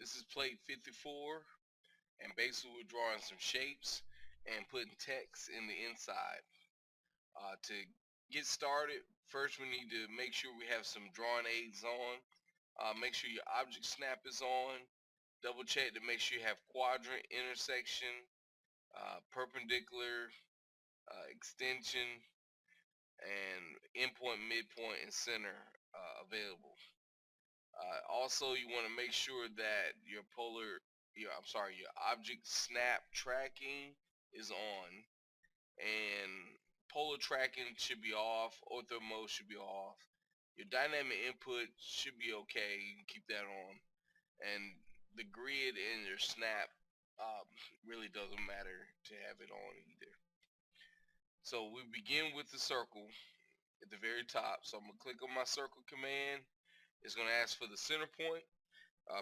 This is plate 54, and basically we're drawing some shapes and putting text in the inside. To get started, first we need to make sure we have some drawing aids on. Make sure your object snap is on. Double check to make sure you have quadrant, intersection, perpendicular, extension, and endpoint, midpoint, and center available. Also, you want to make sure that your your object snap tracking is on, and polar tracking should be off, ortho mode should be off. Your dynamic input should be okay, you can keep that on, and the grid and your snap really doesn't matter to have it on either. So we begin with the circle at the very top. So I'm going to click on my circle command. It's going to ask for the center point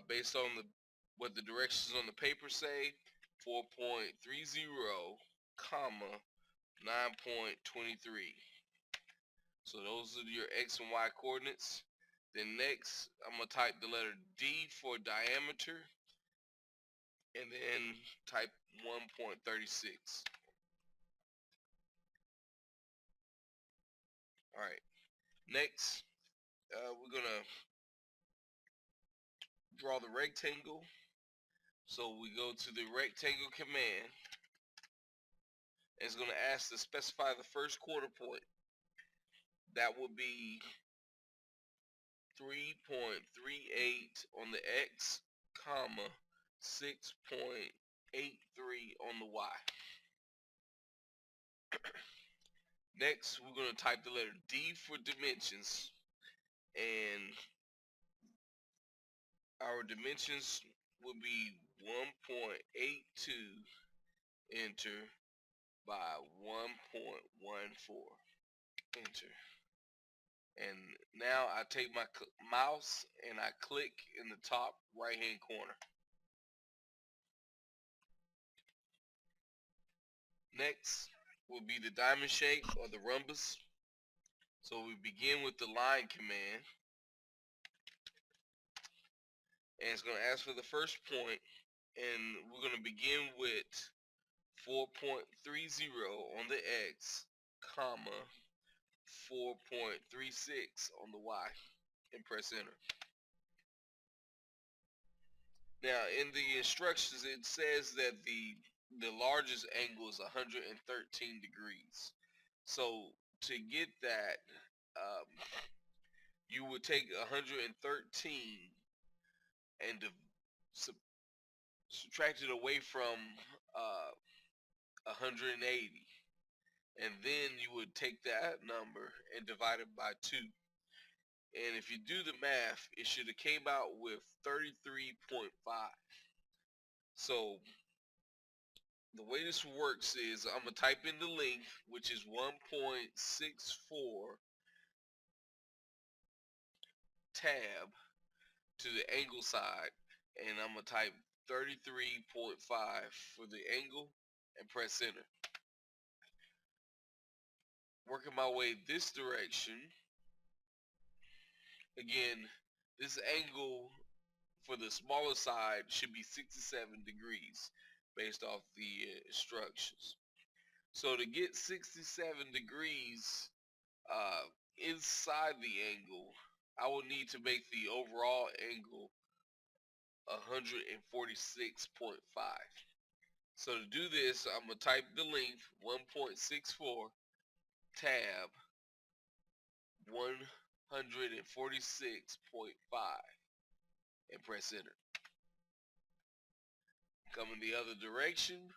based on what the directions on the paper say. 4.30 comma 9.23. So those are your X and Y coordinates. Then next I'm going to type the letter D for diameter, and then type 1.36. Alright, next we're going to draw the rectangle. So we go to the rectangle command, and it's going to ask to specify the first quarter point. That will be 3.38 on the X, comma 6.83 on the Y. Next, we're going to type the letter D for dimensions, and our dimensions will be 1.82 enter by 1.14 enter. And now I take my mouse and I click in the top right hand corner. Next will be the diamond shape or the rhombus. So we begin with the line command, and it's going to ask for the first point, and we're going to begin with 4.30 on the X, comma 4.36 on the Y, and press enter. Now in the instructions it says that the largest angle is 113 degrees. So to get that, you would take 113 and subtract it away from 180, and then you would take that number and divide it by 2. And if you do the math, it should have came out with 33.5. So the way this works is I'm going to type in the length, which is 1.64 tab to the angle side, and I'm going to type 33.5 for the angle and press enter. Working my way this direction, again, this angle for the smaller side should be 67 degrees based off the instructions. So to get 67 degrees inside the angle, I will need to make the overall angle 146.5. So to do this, I'm going to type the length 1.64 tab 146.5 and press enter. Coming the other direction,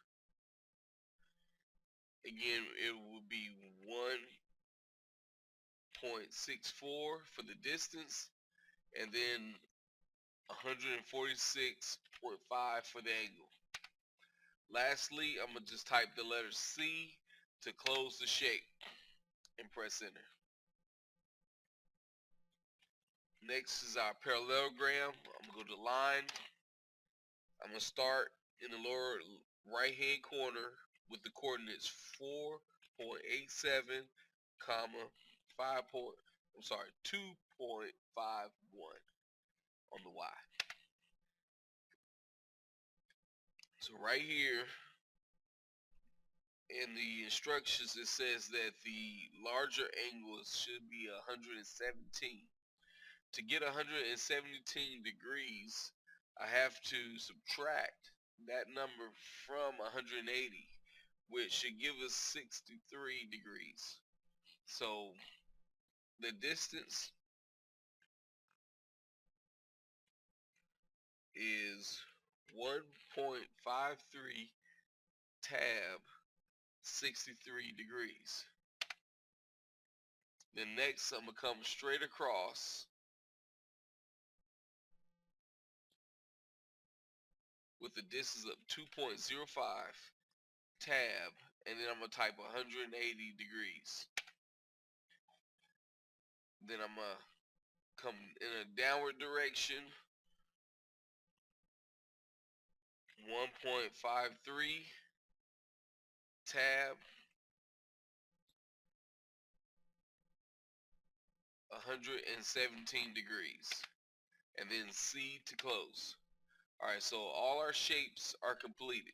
again it will be 1.64 for the distance, and then 146.5 for the angle. Lastly, I'm going to just type the letter C to close the shape and press enter. Next is our parallelogram. I'm going to go to line. I'm going to start in the lower right hand corner with the coordinates 4.87 comma 2.51 on the Y. So right here in the instructions, it says that the larger angle should be 117. To get 117 degrees, I have to subtract that number from 180, which should give us 63 degrees. So the distance is 1.53 tab 63 degrees. Then next I'm going to come straight across with the distance of 2.05 tab, and then I'm going to type 180 degrees. Then I'm going to come in a downward direction, 1.53 tab 117 degrees, and then C to close. Alright, so all our shapes are completed.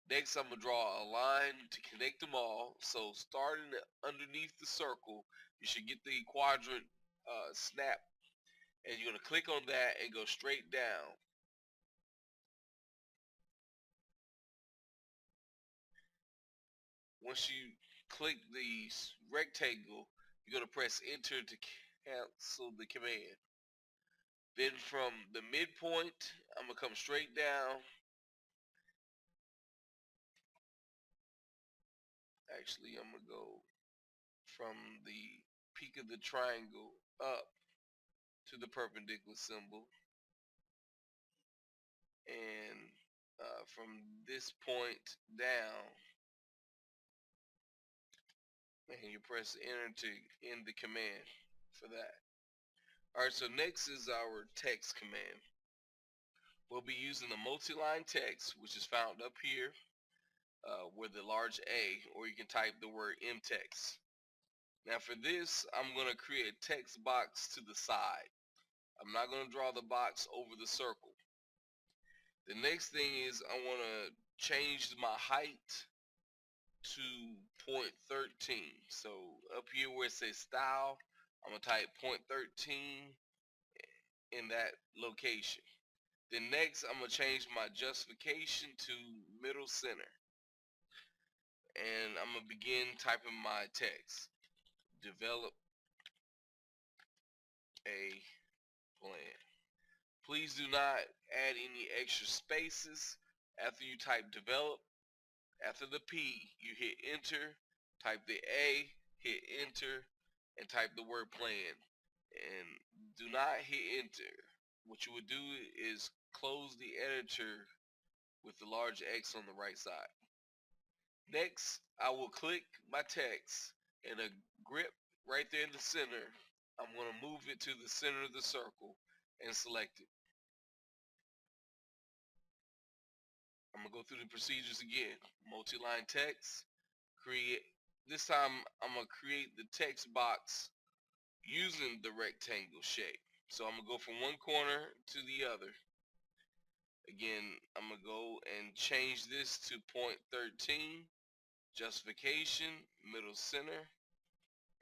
Next, I'm going to draw a line to connect them all. So starting underneath the circle, you should get the quadrant snap, and you're going to click on that and go straight down. Once you click the rectangle, you're going to press enter to cancel the command. Then from the midpoint, I'm going to come straight down. Actually, I'm going to go from the peak of the triangle up to the perpendicular symbol, and from this point down, and you press enter to end the command for that. Alright, so next is our text command. We'll be using the multi-line text, which is found up here with the large A, or you can type the word mtext. Now for this, I'm going to create a text box to the side. I'm not going to draw the box over the circle. The next thing is I want to change my height to 0.13. So up here where it says style, I'm going to type 0.13 in that location. Then next I'm going to change my justification to middle center. And I'm going to begin typing my text. Develop a plan. Please do not add any extra spaces after you type develop. After the P, you hit enter, type the A, hit enter, and type the word plan. And do not hit enter. What you would do is close the editor with the large X on the right side. Next, I will click my text and a grip right there in the center. I'm going to move it to the center of the circle and select it. I'm going to go through the procedures again. Multi-line text, create. This time I'm going to create the text box using the rectangle shape. So I'm going to go from one corner to the other. Again, I'm going to go and change this to 0.13, justification, middle center,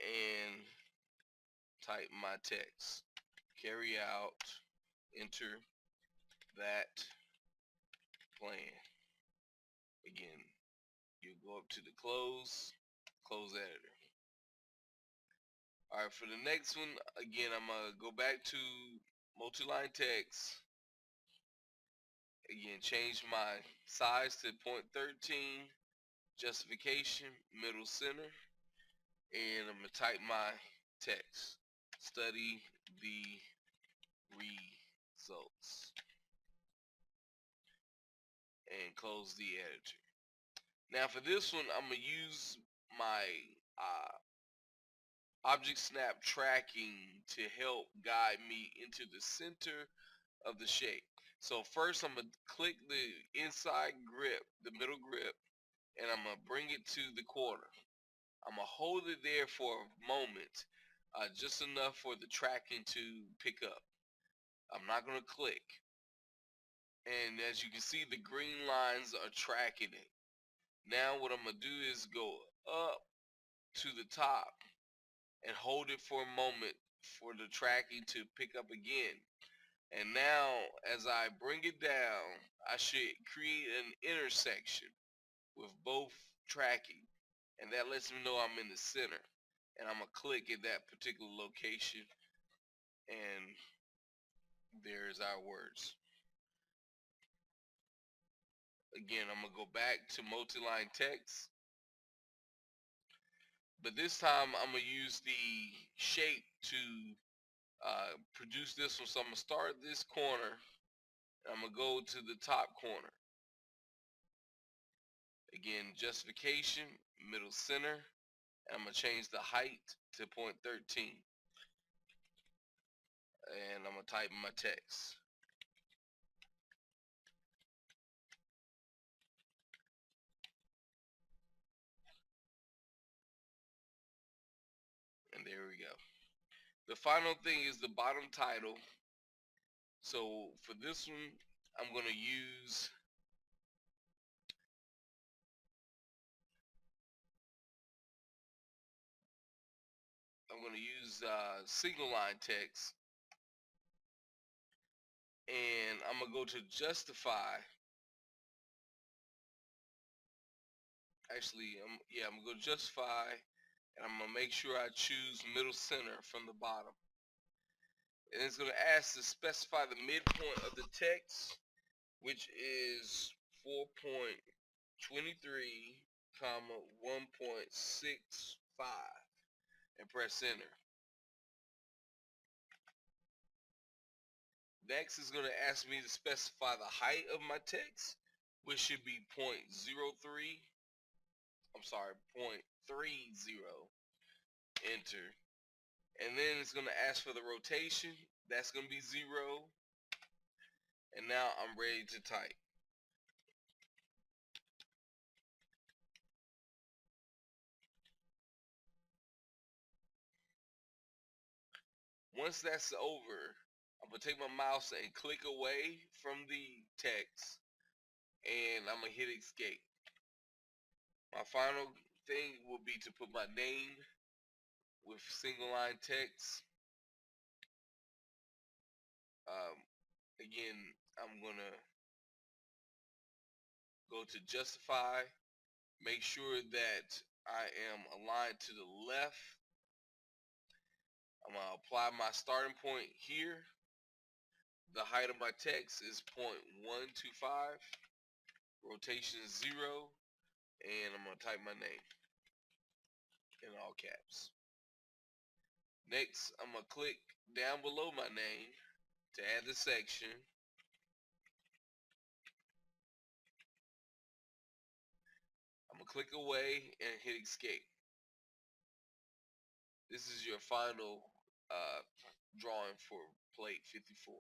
and type my text. Carry out, enter that plan. Again, you go up to the close editor. Alright, for the next one, again, I'm going to go back to multi-line text. Again, change my size to 0.13, justification, middle center, and I'm going to type my text. Study the results. And close the editor. Now for this one, I'm going to use my object snap tracking to help guide me into the center of the shape. So first I'm going to click the inside grip, the middle grip, and I'm going to bring it to the corner. I'm going to hold it there for a moment, just enough for the tracking to pick up. I'm not going to click. And as you can see, the green lines are tracking it. Now what I'm going to do is go up to the top and hold it for a moment for the tracking to pick up again. And now as I bring it down, I should create an intersection with both tracking, and that lets me know I'm in the center. And I'm gonna click at that particular location, and there's our words. Again, I'm gonna go back to multi-line text, but this time I'm gonna use the shape to produce this one. So I'm gonna start this corner, and I'm gonna go to the top corner. Again, justification, middle center, and I'm gonna change the height to 0.13, and I'm gonna type in my text. And there we go. The final thing is the bottom title. So for this one, I'm gonna use single line text, and I'm gonna go to justify. Actually, I'm gonna go to justify, and I'm gonna make sure I choose middle center from the bottom. And it's gonna ask to specify the midpoint of the text, which is 4.23, 1.65, and press enter. Next is going to ask me to specify the height of my text, which should be 0.03. I'm sorry, 0.30. Enter. And then it's going to ask for the rotation. That's going to be 0. And now I'm ready to type. Once that's over, I'm going to take my mouse and click away from the text, and I'm going to hit escape. My final thing will be to put my name with single line text. Again, I'm gonna go to justify, make sure that I am aligned to the left. I'm gonna apply my starting point here. The height of my text is 0.125, rotation is 0, and I'm gonna type my name in all caps. Next, I'm gonna click down below my name to add the section. I'm gonna click away and hit escape. This is your final drawing for plate 54.